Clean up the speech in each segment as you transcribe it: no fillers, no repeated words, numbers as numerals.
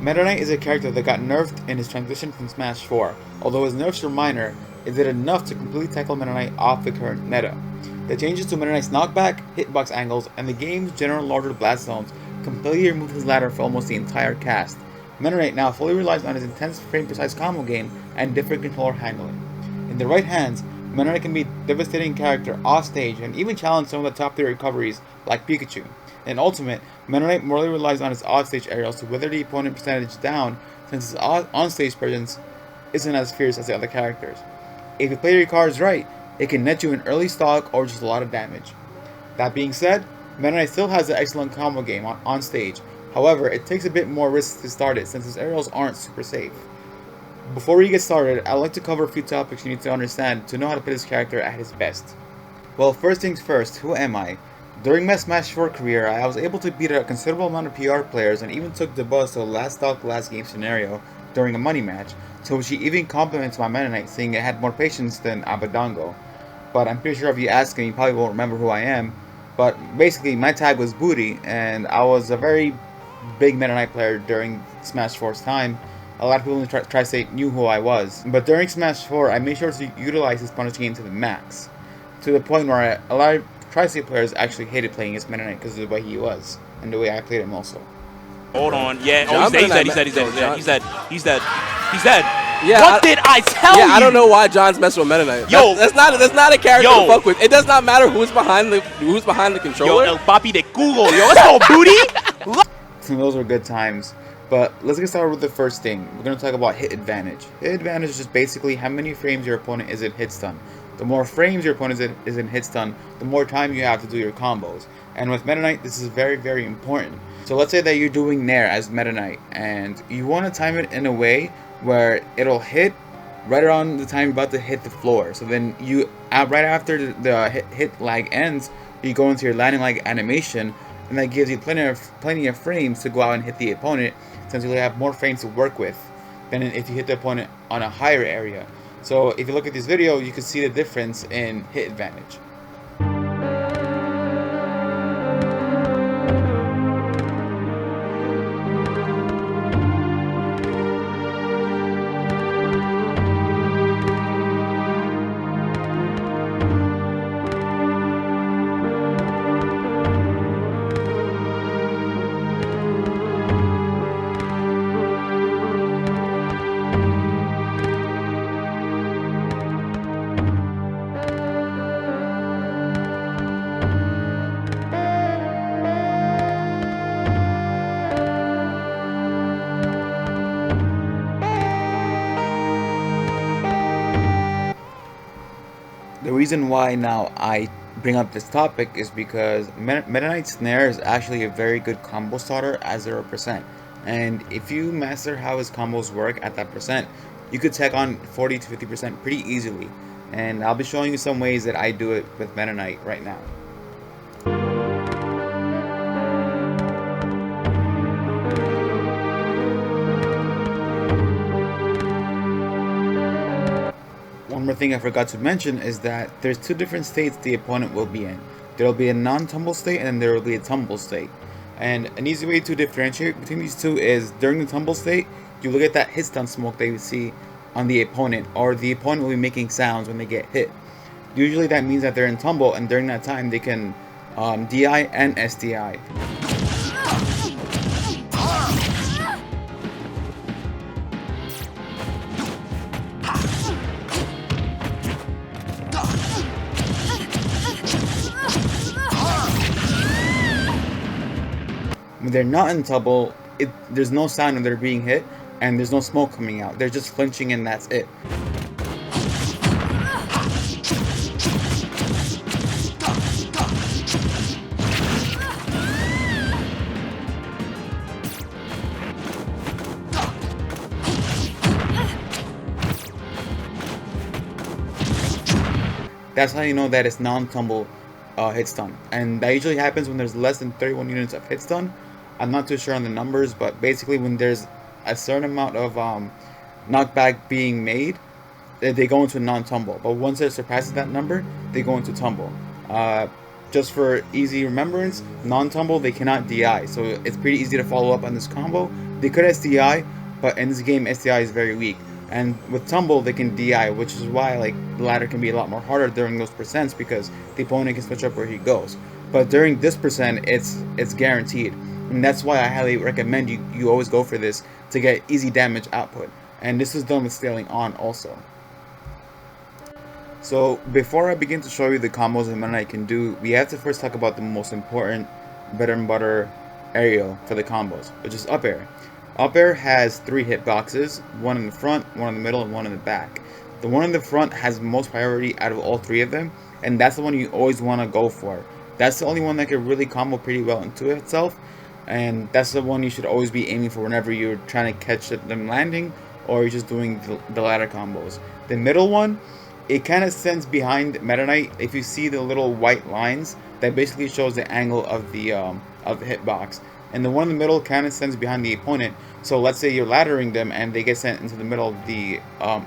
Meta Knight is a character that got nerfed in his transition from Smash 4. Although his nerfs were minor, it did enough to completely tackle Meta Knight off the current meta. The changes to Meta Knight's knockback, hitbox angles, and the game's general larger blast zones completely removed his ladder for almost the entire cast. Meta Knight now fully relies on his intense frame-precise combo game and different controller handling. In the right hands, Meta Knight can be a devastating character off stage and even challenge some of the top tier recoveries like Pikachu. In Ultimate, Meta Knight morely relies on his off-stage aerials to weather the opponent percentage down since his on-stage presence isn't as fierce as the other characters. If you play your cards right, it can net you an early stock or just a lot of damage. That being said, Meta Knight still has an excellent combo game on stage. However, it takes a bit more risks to start it since his aerials aren't super safe. Before we get started, I'd like to cover a few topics you need to understand to know how to play this character at his best. Well, first things first, who am I? During my Smash 4 career, I was able to beat a considerable amount of PR players and even took the buzz to a last stock last game scenario during a money match, to which he even compliments my Meta Knight, saying it had more patience than Abadango. But I'm pretty sure if you ask him, you probably won't remember who I am. But basically, my tag was Booty, and I was a very big Meta Knight player during Smash 4's time. A lot of people in the Tri-State knew who I was. But during Smash 4, I made sure to utilize his punish game to the max. To the point where a lot of Tri-State players actually hated playing as Meta Knight because of the way he was, and the way I played him also. Hold on, yeah, oh, he's dead. Yeah, what did I tell you? I don't know why John's messing with Meta Knight. Yo, that's not a character to fuck with. It does not matter who's behind the controller. Yo, El Papi de Google, yo, let's go, Booty. Those were good times. But let's get started with the first thing. We're going to talk about hit advantage. Hit advantage is just basically how many frames your opponent is in hit stun. The more frames your opponent is in hit stun, the more time you have to do your combos. And with Meta Knight, this is very, very important. So let's say that you're doing Nair as Meta Knight, and you want to time it in a way where it'll hit right around the time you're about to hit the floor. So then you, right after the hit lag ends, you go into your landing lag animation, and that gives you plenty of frames to go out and hit the opponent, since you'll have more frames to work with than if you hit the opponent on a higher area. So if you look at this video, you can see the difference in hit advantage. The reason why now I bring up this topic is because Meta Knight's Nair is actually a very good combo starter at 0%. And if you master how his combos work at that percent, you could take on 40 to 50% pretty easily. And I'll be showing you some ways that I do it with Meta Knight right now. One more thing I forgot to mention is that there's two different states the opponent will be in. There will be a non-tumble state and there will be a tumble state. And an easy way to differentiate between these two is during the tumble state, you look at that hit stun smoke that you see on the opponent, or the opponent will be making sounds when they get hit. Usually that means that they're in tumble, and during that time they can DI and SDI. When they're not in tumble, there's no sound when they're being hit, and there's no smoke coming out. They're just flinching, and that's it. That's how you know that it's non-tumble hit stun, and that usually happens when there's less than 31 units of hit stun. I'm not too sure on the numbers, but basically when there's a certain amount of knockback being made, they go into non-tumble. But once it surpasses that number, they go into tumble. just for easy remembrance, non-tumble, they cannot DI. So it's pretty easy to follow up on this combo. They could SDI, but in this game, SDI is very weak. And with tumble, they can DI, which is why like the ladder can be a lot more harder during those percents, because the opponent can switch up where he goes. But during this percent, it's guaranteed. And that's why I highly recommend you always go for this to get easy damage output. And this is done with scaling on also. So before I begin to show you the combos that Meta Knight can do, we have to first talk about the most important bread and butter aerial for the combos, which is up air. Up air has 3 hitboxes, one in the front, one in the middle, and one in the back. The one in the front has most priority out of all 3 of them, and that's the one you always want to go for. That's the only one that can really combo pretty well into itself, and that's the one you should always be aiming for whenever you're trying to catch them landing or you're just doing the ladder combos. The middle one, it kind of sends behind Meta Knight. If you see the little white lines, that basically shows the angle of the hitbox. And the one in the middle kind of sends behind the opponent. So let's say you're laddering them and they get sent into the middle of the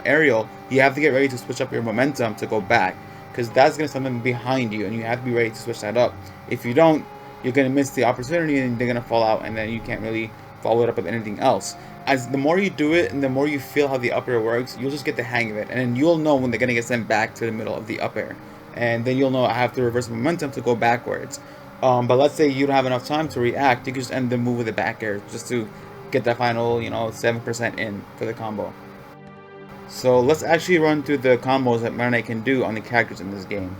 aerial, you have to get ready to switch up your momentum to go back, because that's going to send them behind you, and you have to be ready to switch that up. If you don't, you're going to miss the opportunity and they're going to fall out, and then you can't really follow it up with anything else. As the more you do it and the more you feel how the up air works, you'll just get the hang of it, and then you'll know when they're going to get sent back to the middle of the up air, and then you'll know I have to reverse momentum to go backwards. But let's say you don't have enough time to react, you can just end the move with a back air just to get that final, 7% in for the combo. So let's actually run through the combos that Meta Knight can do on the characters in this game.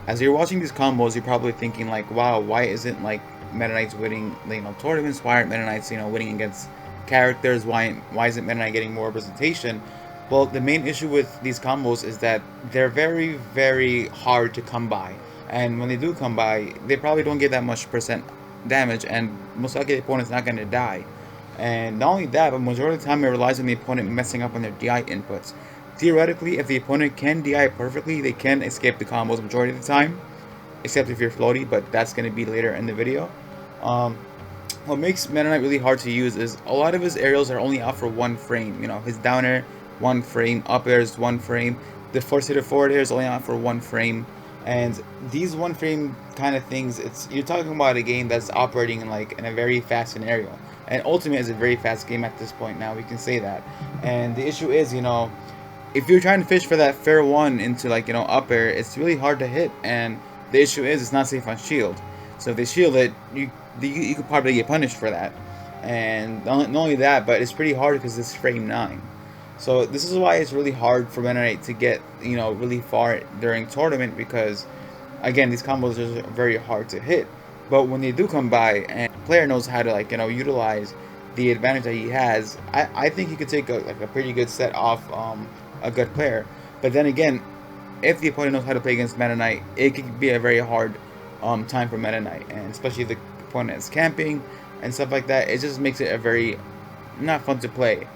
As you're watching these combos, you're probably thinking like, wow, why isn't like Meta Knight's winning, tournaments? Why aren't Meta Knights, winning against characters? Why isn't Meta Knight getting more representation? Well, the main issue with these combos is that they're very, very hard to come by. And when they do come by, they probably don't get that much percent damage, and most likely the opponent's not going to die. And not only that, but majority of the time it relies on the opponent messing up on their DI inputs. Theoretically, if the opponent can DI perfectly, they can escape the combos majority of the time, except if you're floaty, but that's going to be later in the video. What makes Meta Knight really hard to use is a lot of his aerials are only out for 1 frame. His down air, 1 frame, up air is 1 frame, the forward air is only out for 1 frame. And these 1 frame kind of things, you're talking about a game that's operating in a very fast scenario. And Ultimate is a very fast game at this point now, we can say that. And the issue is, if you're trying to fish for that fair 1 into up air, it's really hard to hit, and the issue is it's not safe on shield. So if they shield it, you could probably get punished for that. And not only that, but it's pretty hard because it's frame 9. So this is why it's really hard for Meta Knight to get really far during tournament, because again, these combos are very hard to hit. But when they do come by and the player knows how to utilize the advantage that he has, I think he could take a pretty good set off a good player. But then again, if the opponent knows how to play against Meta Knight, it could be a very hard time for Meta Knight, and especially if the opponent is camping and stuff like that, it just makes it a very not fun to play.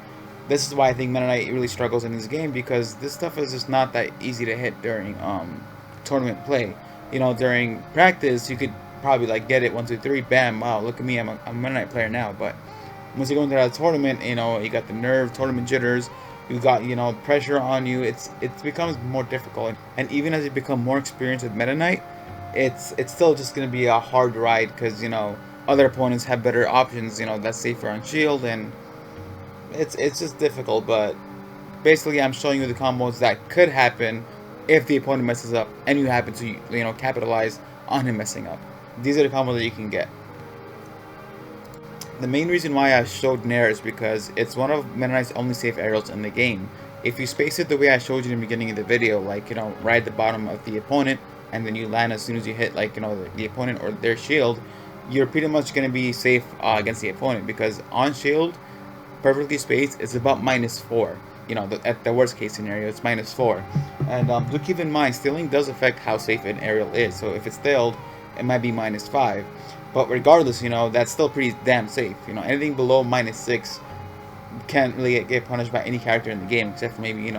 This is why I think Meta Knight really struggles in this game, because this stuff is just not that easy to hit during tournament play. During practice you could probably get it 1, 2, 3, bam, wow, look at me, I'm a Meta Knight player now. But once you go into that tournament, you got the nerve, tournament jitters, you got pressure on you. It becomes more difficult, and even as you become more experienced with Meta Knight, it's still just gonna be a hard ride, because other opponents have better options, that's safer on shield, and it's just difficult. But basically, I'm showing you the combos that could happen if the opponent messes up and you happen to capitalize on him messing up. These are the combos that you can get. The main reason why I showed Nair is because it's one of Meta Knight's only safe aerials in the game. If you space it the way I showed you in the beginning of the video, like, right at the bottom of the opponent, and then you land as soon as you hit, like, the opponent or their shield, you're pretty much going to be safe against the opponent, because on shield, perfectly spaced, it's about -4. At the worst case scenario, it's -4. And do keep in mind, stealing does affect how safe an aerial is. So if it's stealed, it might be -5. But regardless, that's still pretty damn safe. Anything below -6 can't really get punished by any character in the game, except for maybe,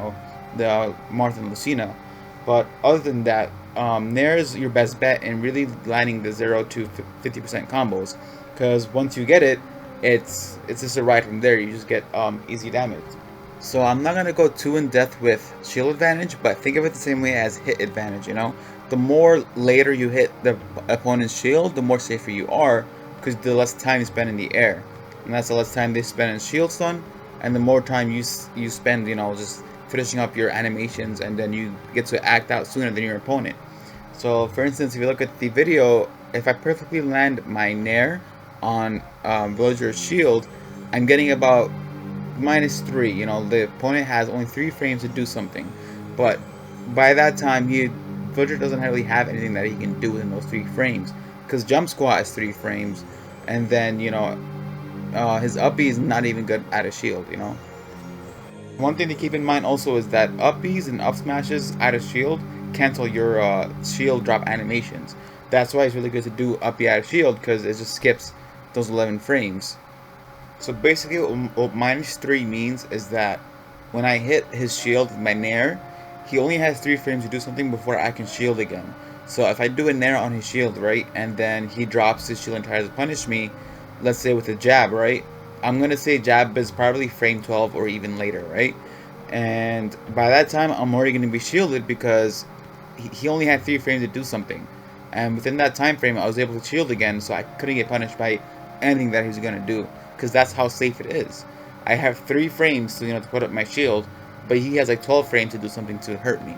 the Martha and Lucina. But other than that, Nair is your best bet in really landing the 0 to 50% combos. Because once you get it, it's just a ride from there. You just get easy damage. So I'm not going to go too in depth with shield advantage, but think of it the same way as hit advantage, The more later you hit the opponent's shield, the more safer you are, because the less time you spend in the air. And that's the less time they spend in shield stun, and the more time you spend, just finishing up your animations, and then you get to act out sooner than your opponent. So for instance, if you look at the video, if I perfectly land my Nair on Villager's shield, I'm getting about -3. The opponent has only 3 frames to do something, but by that time Villager doesn't really have anything that he can do within those 3 frames, because jump squat is 3 frames, and then his uppy is not even good at a shield. One thing to keep in mind also is that uppies and up smashes at a shield cancel your shield drop animations. That's why it's really good to do uppy at a shield, because it just skips those 11 frames. So basically what -3 means is that when I hit his shield with my Nair, he only has 3 frames to do something before I can shield again. So if I do a Nair on his shield, right, and then he drops his shield and tries to punish me, let's say with a jab, right, I'm going to say jab is probably frame 12 or even later, right? And by that time, I'm already going to be shielded, because he only had 3 frames to do something. And within that time frame, I was able to shield again, so I couldn't get punished by anything that he was going to do, because that's how safe it is. I have 3 frames to, to put up my shield, but he has like 12 frames to do something to hurt me,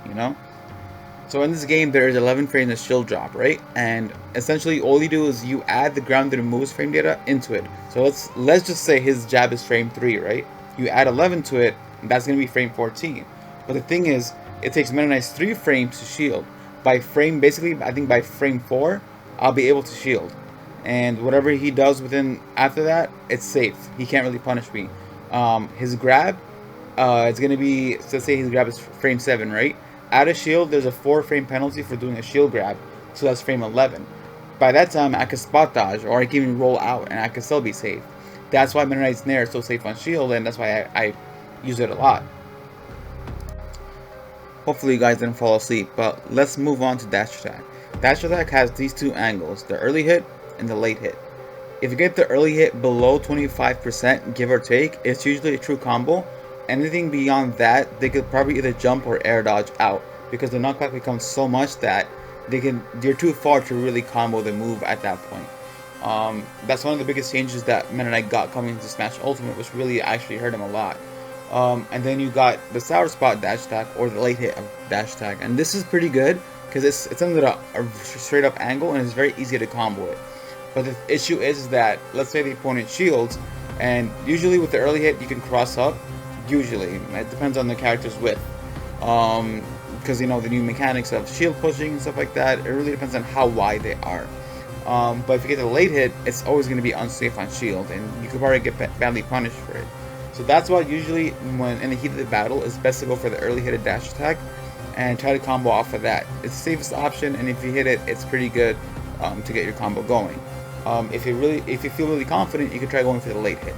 So in this game, there is 11 frames of shield drop, right? And essentially, all you do is you add the grounded and moves frame data into it. So let's just say his jab is frame 3, right? You add 11 to it, and that's going to be frame 14. But the thing is, it takes Meta Knight's 3 frames to shield. Basically, I think by frame 4, I'll be able to shield. And whatever he does after that, it's safe. He can't really punish me. His grab, it's going to be, let's say his grab is frame 7, right? At a shield, there's a 4 frame penalty for doing a shield grab, so that's frame 11. By that time, I can spot dodge, or I can even roll out, and I can still be safe. That's why Meta Knight's Nair is so safe on shield, and that's why I use it a lot. Hopefully you guys didn't fall asleep, but let's move on to dash attack. Dash attack has these 2 angles, the early hit and the late hit. If you get the early hit below 25%, give or take, it's usually a true combo. Anything beyond that, they could probably either jump or air dodge out, because the knockback becomes so much that you're too far to really combo the move at that point. That's one of the biggest changes that Meta Knight got coming into Smash Ultimate, which really actually hurt him a lot. And then you got the sour spot dash attack, or the late hit of dash attack, and this is pretty good because it's under a straight up angle and it's very easy to combo it. But the issue is that, let's say the opponent shields, and usually with the early hit you can cross up. Usually, it depends on the character's width, because the new mechanics of shield pushing and stuff like that. It really depends on how wide they are. But if you get the late hit, it's always going to be unsafe on shield, and you could probably get badly punished for it. So that's why usually when in the heat of the battle, it's best to go for the early hit of dash attack and try to combo off of that. It's the safest option, and if you hit it, it's pretty good to get your combo going. If you feel really confident, you can try going for the late hit.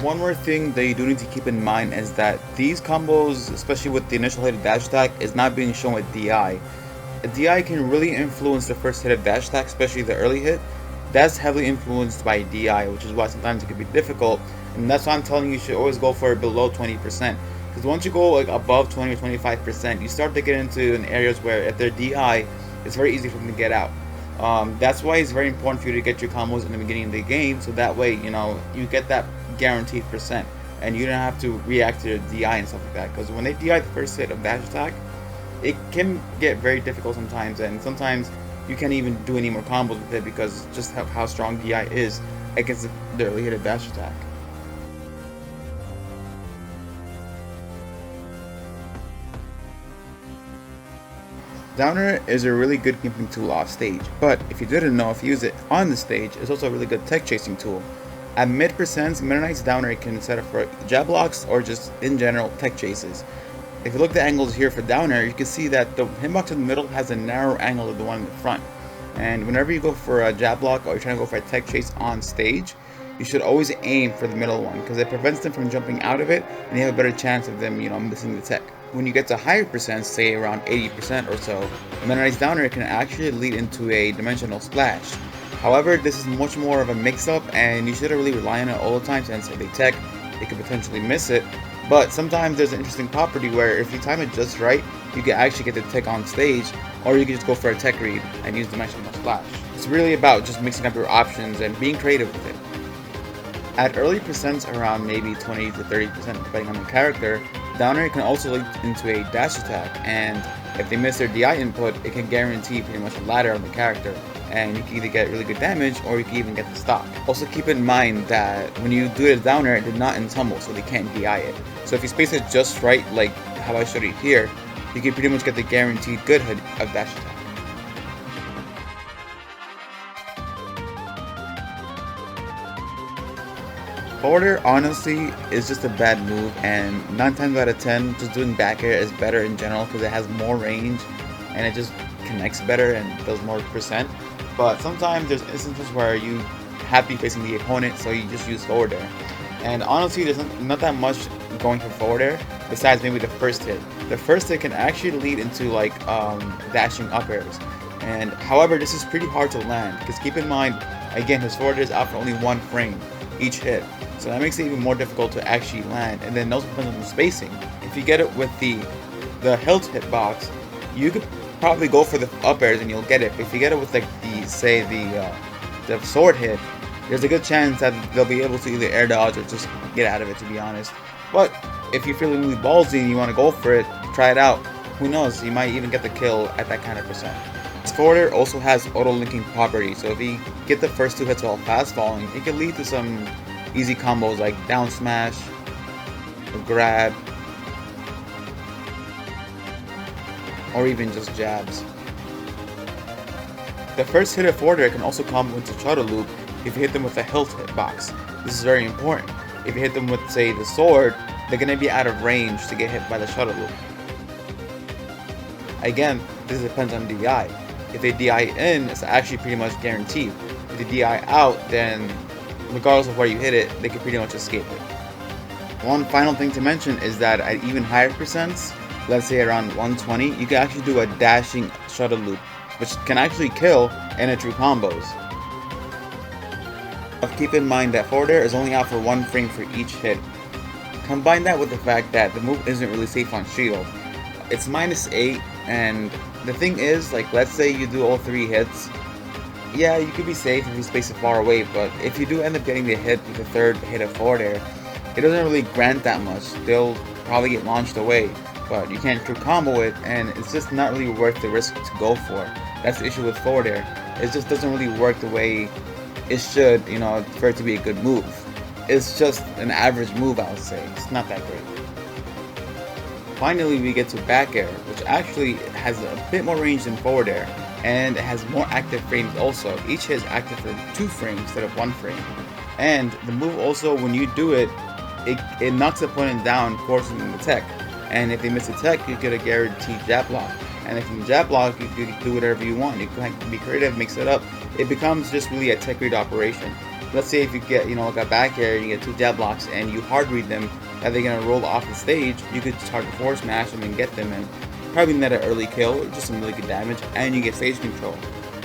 One more thing that you do need to keep in mind is that these combos, especially with the initial hit of dash attack, is not being shown with DI. A DI can really influence the first hit of dash attack, especially the early hit. That's heavily influenced by DI, which is why sometimes it can be difficult. And that's why I'm telling you, you should always go for it below 20%. Because once you go like above 20 or 25%, you start to get into areas where if they're DI, it's very easy for them to get out. That's why it's very important for you to get your combos in the beginning of the game, so that way, you know, you get that guaranteed percent, and you don't have to react to DI and stuff like that. Because when they DI the first hit of dash attack, it can get very difficult sometimes, and sometimes you can't even do any more combos with it because just how strong DI is against the early hit of dash attack. Downer is a really good camping tool off stage, but if you didn't know, if you use it on the stage, it's also a really good tech chasing tool. At mid percents, Meta Knight's Downer can set up for jab blocks or just in general tech chases. If you look at the angles here for Downer, you can see that the hitbox in the middle has a narrow angle to the one in the front. And whenever you go for a jab block or you're trying to go for a tech chase on stage, you should always aim for the middle one because it prevents them from jumping out of it, and you have a better chance of them, missing the tech. When you get to higher percents, say around 80% or so, Meta Knight's Downer can actually lead into a dimensional splash. However, this is much more of a mix-up, and you shouldn't really rely on it all the time since if they tech, they could potentially miss it. But sometimes there's an interesting property where if you time it just right, you can actually get the tech on stage, or you can just go for a tech read and use dimensional splash. It's really about just mixing up your options and being creative with it. At early percents, around maybe 20 to 30% depending on the character, Downer can also lead into a dash attack, and if they miss their DI input, it can guarantee pretty much a ladder on the character, and you can either get really good damage or you can even get the stock. Also keep in mind that when you do it Downer, it did not in tumble, so they can't DI it. So if you space it just right, like how I showed you here, you can pretty much get the guaranteed good hit of dash attack. Forward air honestly is just a bad move, and 9 times out of 10 just doing back air is better in general because it has more range and it just connects better and does more percent. But sometimes there's instances where you have to be facing the opponent, so you just use forward air. And honestly, there's not that much going for forward air besides maybe the first hit. The first hit can actually lead into like dashing up airs, and however this is pretty hard to land because keep in mind again his forward air is out for only 1 frame each hit. So that makes it even more difficult to actually land, and then also depends on the spacing. If you get it with the hilt hitbox, you could probably go for the up airs and you'll get it. But if you get it with like the sword hit, there's a good chance that they'll be able to either air dodge or just get out of it, to be honest. But if you're feeling really ballsy and you want to go for it, try it out. Who knows, you might even get the kill at that kind of percent. Forward air also has auto-linking property, so if you get the first 2 hits while fast falling, it can lead to some easy combos like down smash, or grab, or even just jabs. The first hit of forward air can also combo into shuttle loop if you hit them with a hilt hitbox. This is very important. If you hit them with, say, the sword, they're going to be out of range to get hit by the shuttle loop. Again, this depends on DI. If they DI in, it's actually pretty much guaranteed. If they DI out, then regardless of where you hit it, they can pretty much escape it. One final thing to mention is that at even higher percents, let's say around 120, you can actually do a dashing shuttle loop, which can actually kill in a true combos. Keep in mind that forward air is only out for 1 frame for each hit. Combine that with the fact that the move isn't really safe on shield. It's -8, and the thing is, like, let's say you do all 3 hits, yeah, you could be safe if you space it far away, but if you do end up getting the hit with the 3rd hit of forward air, it doesn't really grant that much. They'll probably get launched away, but you can't true combo it, and it's just not really worth the risk to go for. That's the issue with forward air. It just doesn't really work the way it should, for it to be a good move. It's just an average move, I would say. It's not that great. Finally, we get to back air, which actually has a bit more range than forward air, and it has more active frames also. Each hit is active for 2 frames instead of 1 frame. And the move also, when you do it, it knocks the opponent down, forcing them to tech. And if they miss a tech, you get a guaranteed jab block. And if you jab block, you can do whatever you want. You can be creative, mix it up. It becomes just really a tech read operation. Let's say if you get, like a back air, you get 2 jab blocks, and you hard read them, that they're gonna roll off the stage. You could just hard forward smash them and get them, and probably net an early kill or just some really good damage, and you get stage control,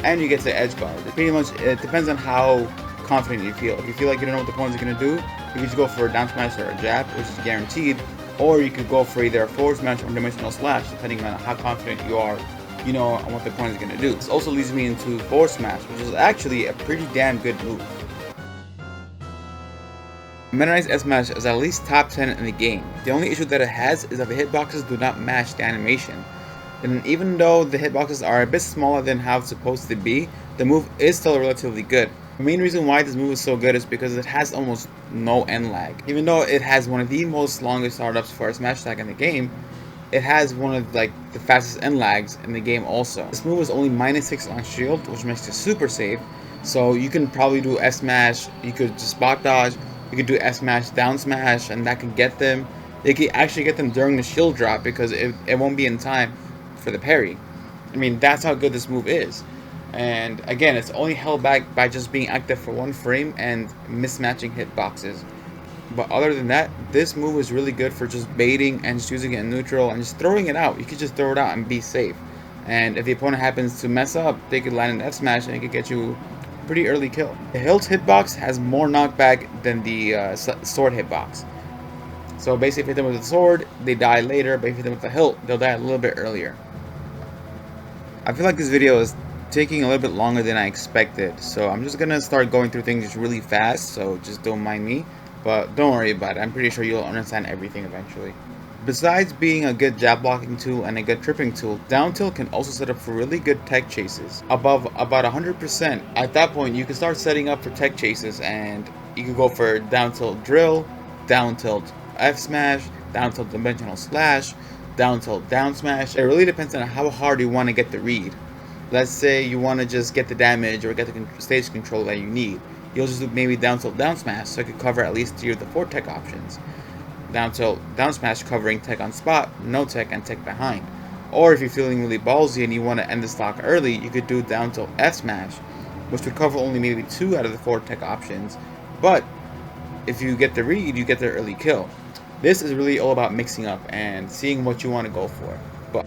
and you get the edge guard. Pretty much, it depends on how confident you feel. If you feel like you don't know what the opponent's gonna do, you can just go for a down smash or a jab, which is guaranteed, or you could go for either a forward smash or dimensional slash, depending on how confident you are you know, on what the opponent is going to do. This also leads me into forward smash, which is actually a pretty damn good move. Meta Knight's S Smash is at least top 10 in the game. The only issue that it has is that the hitboxes do not match the animation. And even though the hitboxes are a bit smaller than how it's supposed to be, the move is still relatively good. The main reason why this move is so good is because it has almost no end lag. Even though it has one of the most longest startups for a smash attack in the game, it has one of the fastest end lags in the game also. This move is only -6 on shield, which makes it super safe. So you can probably do S smash, you could just spot dodge, you could do S smash, down smash, and that can get them. They can actually get them during the shield drop because it won't be in time for the parry. I mean, that's how good this move is. And again, it's only held back by just being active for 1 frame and mismatching hitboxes. But other than that, this move is really good for just baiting and just using it in neutral and just throwing it out. You could just throw it out and be safe. And if the opponent happens to mess up, they could land an F smash and it could get you a pretty early kill. The hilt hitbox has more knockback than the sword hitbox. So basically, if you hit them with the sword, they die later, but if you hit them with the hilt, they'll die a little bit earlier. I feel like this video is taking a little bit longer than I expected, so I'm just gonna start going through things really fast, so just don't mind me. But don't worry about it, I'm pretty sure you'll understand everything eventually. Besides being a good jab blocking tool and a good tripping tool, down tilt can also set up for really good tech chases. Above about 100%, at that point you can start setting up for tech chases, and you can go for down tilt drill, down tilt F smash, down tilt dimensional slash, down tilt down smash. It really depends on how hard you want to get the read. Let's say you want to just get the damage or get the stage control that you need. You'll just do maybe down tilt down smash, so it could cover at least 3 of the 4 tech options. Down tilt down smash covering tech on spot, no tech, and tech behind. Or if you're feeling really ballsy and you want to end the stock early, you could do down tilt F smash, which would cover only maybe 2 out of the 4 tech options. But if you get the read, you get the early kill. This is really all about mixing up and seeing what you want to go for. But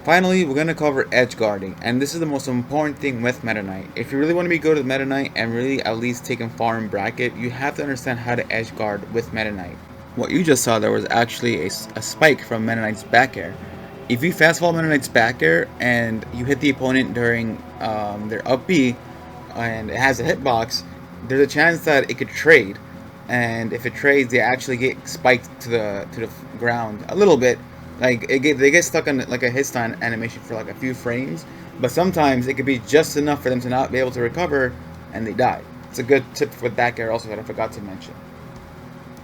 finally, we're going to cover edge guarding, and this is the most important thing with Meta Knight. If you really want to be good with Meta Knight and really at least take him far in bracket, you have to understand how to edge guard with Meta Knight. What you just saw there was actually a spike from Meta Knight's back air. If you fast fall Meta Knight's back air and you hit the opponent during their up B and it has a hitbox, there's a chance that it could trade, and if it trades, they actually get spiked to the ground a little bit. Like they get stuck on like a hit stun animation for like a few frames, but sometimes it could be just enough for them to not be able to recover and they die. It's a good tip for back air also that I forgot to mention.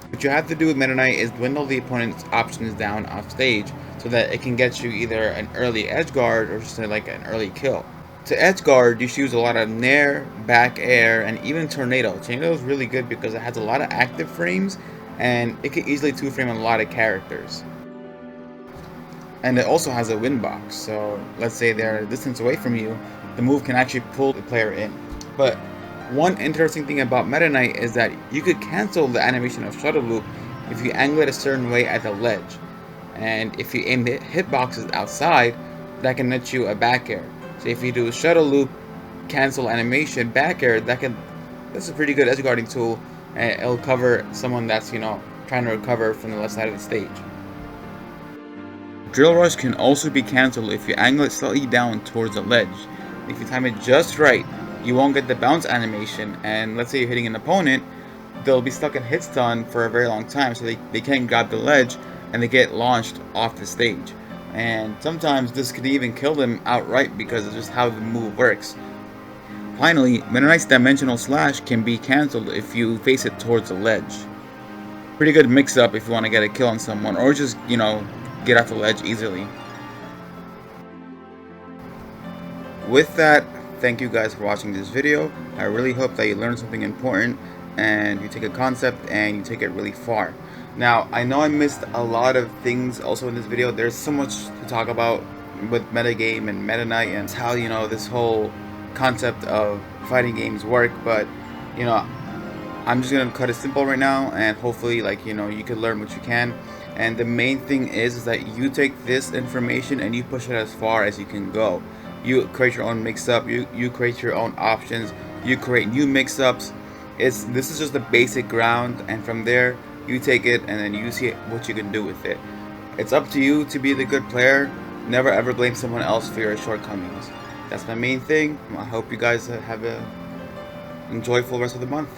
What you have to do with Meta Knight is dwindle the opponent's options down off stage so that it can get you either an early edge guard or just like an early kill. To edge guard, you should use a lot of Nair, back air, and even Tornado. Tornado is really good because it has a lot of active frames and it can easily 2-frame a lot of characters. And it also has a win box, so let's say they're a distance away from you, the move can actually pull the player in. But one interesting thing about Meta Knight is that you could cancel the animation of shuttle loop if you angle it a certain way at the ledge. And if you aim the hitboxes outside, that can net you a back air. So if you do shuttle loop, cancel animation, back air, that's a pretty good edge guarding tool, and it'll cover someone that's, you know, trying to recover from the left side of the stage. Drill rush can also be cancelled if you angle it slightly down towards the ledge. If you time it just right, you won't get the bounce animation, and let's say you're hitting an opponent, they'll be stuck in hit stun for a very long time, so they can't grab the ledge and they get launched off the stage. And sometimes this could even kill them outright because it's just how the move works. Finally, Meta Knight's dimensional slash can be cancelled if you face it towards the ledge. Pretty good mix up if you want to get a kill on someone, or just, you know, get off the ledge easily. With that, thank you guys for watching this video. I really hope that you learned something important and you take a concept and you take it really far. Now, I know I missed a lot of things also in this video. There's so much to talk about with metagame and Meta Knight and how, you know, this whole concept of fighting games work, but, you know, I'm just gonna cut it simple right now, and hopefully, like, you know, you can learn what you can. And the main thing is that you take this information and you push it as far as you can go. You create your own mix-up, you create your own options, you create new mix-ups. This is just the basic ground, and from there You take it, and then you see what you can do with it. It's up to you to be the good player. Never ever blame someone else for your shortcomings. That's my main thing. I hope you guys have a enjoyable rest of the month.